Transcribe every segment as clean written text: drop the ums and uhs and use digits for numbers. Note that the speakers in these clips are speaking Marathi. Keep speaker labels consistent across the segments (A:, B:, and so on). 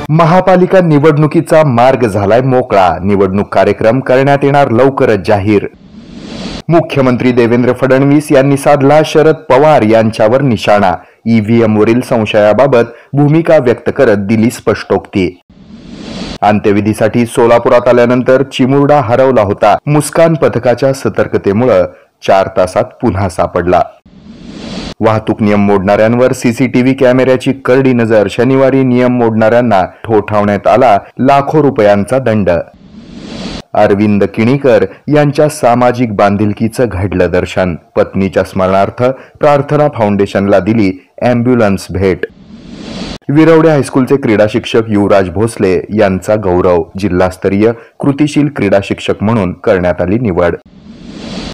A: महापालिका निवडणुकीचा मार्ग झालाय मोकळा। निवडणूक कार्यक्रम करण्यात येणार लवकरच जाहीर। मुख्यमंत्री देवेंद्र फडणवीस यांनी साधला शरद पवार यांच्यावर निशाणा। ईव्हीएम वरील संशयाबाबत भूमिका व्यक्त करत दिली स्पष्टोक्ती। अंत्यविधीसाठी सोलापुरात आल्यानंतर चिमुरडा हरवला होता। मुस्कान पथकाच्या सतर्कतेमुळे 4 तासात पुन्हा सापडला। वाहतूक नियम मोडणाऱ्यांवर सीसीटीव्ही कॅमेऱ्याची करडी नजर। शनिवारी नियम मोडणाऱ्यांना ठोठावण्यात आला लाखो रुपयांचा दंड। अरविंद किणीकर यांच्या सामाजिक बांधिलकीचं घडलं दर्शन। पत्नीच्या स्मरणार्थ प्रार्थना फाउंडेशनला दिली अँब्युलन्स भेट। विरवडे हायस्कूलचे क्रीडा शिक्षक युवराज भोसले यांचा गौरव। जिल्हास्तरीय कृतिशील क्रीडा शिक्षक म्हणून करण्यात आली निवड।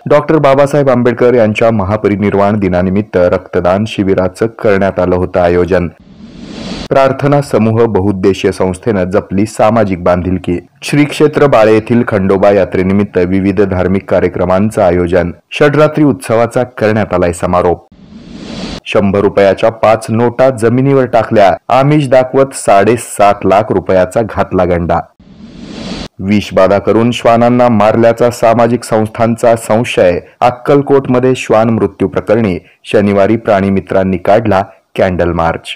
A: डॉक्टर बाबासाहेब आंबेडकर यांच्या महापरिनिर्वाण दिनानिमित्त रक्तदान शिबिराचं करण्यात आलं होतं आयोजन। प्रार्थना समूह बहुउद्देशीय संस्थेनं जपली सामाजिक बांधिलकी। श्री क्षेत्र बाळे येथील खंडोबा यात्रेनिमित्त विविध धार्मिक कार्यक्रमांचं आयोजन। षडरात्री उत्सवाचा करण्यात आलाय समारोप। 100 रुपयाच्या 5 नोटा जमिनीवर टाकल्या। आमिष दाखवत 7.5 लाख रुपयाचा घातला गंडा। विषबाधा करून श्वानांना मारल्याचा सामाजिक संस्थांचा संशय। अक्कलकोटमध्ये श्वान मृत्यू प्रकरणी शनिवारी प्राणीमित्रांनी काढला कॅन्डल मार्च।